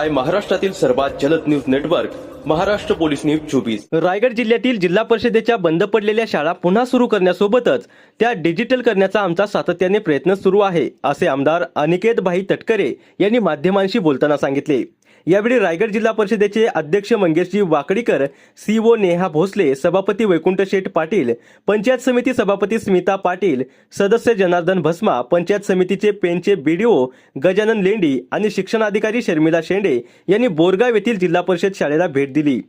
पाहताय महाराष्ट्रातील सर्वात जलद news network Maharashtra police news 24। Raigad जिल्ह्यातील जिल्हा परिषदेच्या बंद पडलेल्या शाळा पुन्हा सुरू करण्यासोबतच त्या डिजिटल करण्याचा आमचा सातत्याने प्रयत्न सुरू आहे, असे आमदार अनिकेत भाई तटकरे यांनी माध्यमांशी बोलताना सांगितले। यावेळी रायगड जिल्हा परिषदेचे अध्यक्ष मंगेशजी वाकडीकर, सीओ नेहा भोसले, सभापती वैकुंठ शेठ पाटील, पंचायत समिती सभापती स्मिता पाटील, सदस्य जनार्दन भस्मा, पंचायत समितीचे पेनचे बीडीओ गजानन लेंडी आणि शिक्षणाधिकारी शर्मिला शेंडे यांनी बोरगाव येथील जिल्हा परिषद शाळेला भेट दिली।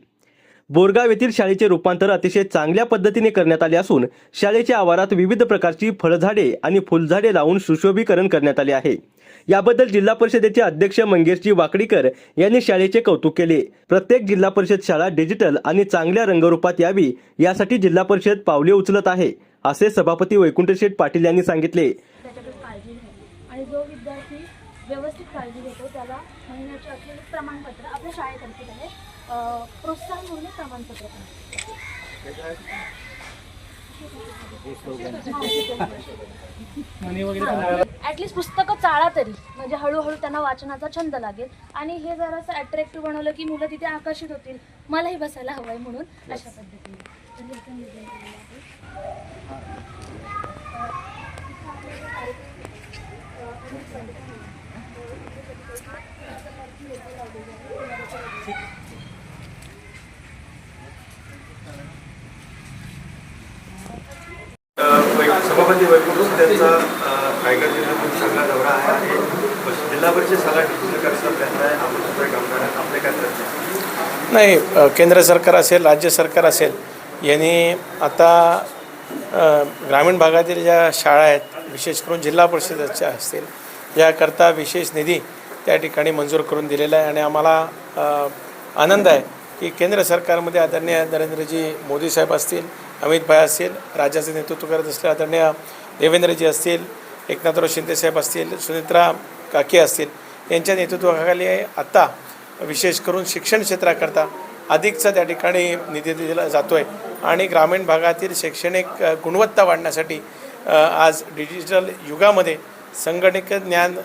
बोरगाव येथील शाळेचे रूपांतर अतिशय चांगल्या पद्धतीने करण्यात आले असून शाळेच्या आवारात विविध प्रकारची फळझाडे आणि फुलझाडे लावून सुशोभीकरण करण्यात आले आहे। याबद्दल जिल्हा परिषदेचे अध्यक्ष मंगेशजी वाकडीकर यांनी शाळेचे कौतुक केले। प्रत्येक जिल्हा परिषद शाळा डिजिटल आणि चांगल्या रंगरूपात यावी यासाठी जिल्हा परिषद पावले उचलत आहे, असे सभापती वैकुंठ शेठ पाटील यांनी सांगितले। आणि जो विद्यार्थी व्यवस्थित काळजी घेतो त्याला महिन्याचे अखेर प्रमाणपत्र आपल्या शाळेतर्फे आहे, प्रोत्साहन म्हणून प्रमाणपत्र ॲटलिस्ट पुस्तकं चाळा तरी, म्हणजे हळूहळू त्यांना वाचनाचा छंद लागेल आणि हे जरासं अट्रॅक्टिव्ह बनवलं की मुलं तिथे आकर्षित होतील, मलाही बसायला हवंय म्हणून अशा पद्धतीने। सभापती वैकुंठ त्यांचा रायगड जिल्ह्यातून चांगला दौरा आहे। जिल्हा परिषद शाळा डिजिटल करण्याचा प्रयत्न आहे। आपण सुद्धा कामगार आपले काय प्रयत्न नाही, केंद्र सरकार असेल, राज्य सरकार असेल, यांनी आता ग्रामीण भागातील ज्या शाळा आहेत, विशेष करून जिल्हा परिषदेच्या असतील, याकरता विशेष निधी त्या ठिकाणी मंजूर करून दिलेला आहे। आणि आम्हाला आनंद आहे की केंद्र सरकारमध्ये आदरणीय नरेंद्रजी मोदी साहेब असतील, अमित भाई असतील, राज्याचे नेतृत्व करत असलेले आदरणीय देवेंद्रजी असतील, एकनाथराव शिंदे साहेब असतील, सुनित्रा काके असतील, यांच्या नेतृत्वाखाली आता विशेष करून शिक्षण क्षेत्राकरता अधिकचा त्या ठिकाणी निधी दिला जातो आहे। आणि ग्रामीण भागातील शैक्षणिक गुणवत्ता वाढण्यासाठी आज डिजिटल युगामध्ये संगणक ज्ञान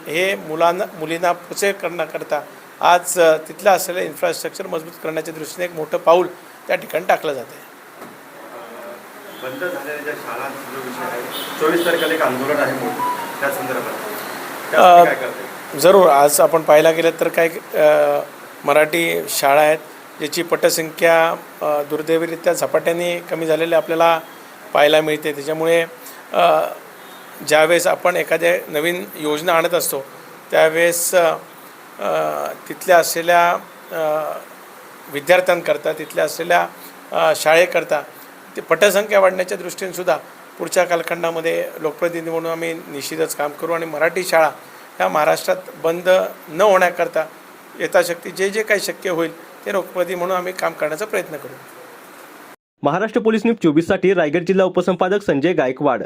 हे मुलींना पोचे करण्याकरता आज तिथलं असलेलं इन्फ्रास्ट्रक्चर मजबूत करण्याच्या दृष्टीने एक मोठं पाऊल त्या ठिकाणी टाकलं जातं आहे। बंद झालेल्या ज्या शाळांचा जो विषय आहे, 24 तारखेला एक आंदोलन आहे मोठं, त्या संदर्भात काय करते? जरूर, आज आपण पाहायला गेलं तर काही मराठी शाळा आहेत ज्याची पटसंख्या दुर्दैवीरित्या झपाट्याने कमी झालेली आपल्याला पाहायला मिळते। त्याच्यामुळे ज्यावेळेस आपण एखाद्या नवीन योजना आणत असतो त्यावेळेस तिथल्या असलेल्या विद्यार्थ्यांकरता, तिथल्या असलेल्या शाळेकरता ते पटसंख्या वाढण्याच्या दृष्टीनेसुद्धा पुढच्या कालखंडामध्ये लोकप्रतिनिधी म्हणून आम्ही निश्चितच काम करू। आणि मराठी शाळा ह्या महाराष्ट्रात बंद न होण्याकरता यथाशक्ती जे काही शक्य होईल ते लोकप्रतिनिधी म्हणून आम्ही काम करण्याचा प्रयत्न करू। महाराष्ट्र पोलीस न्यूज 24 साठी रायगड जिल्हा उपसंपादक संजय गायकवाड।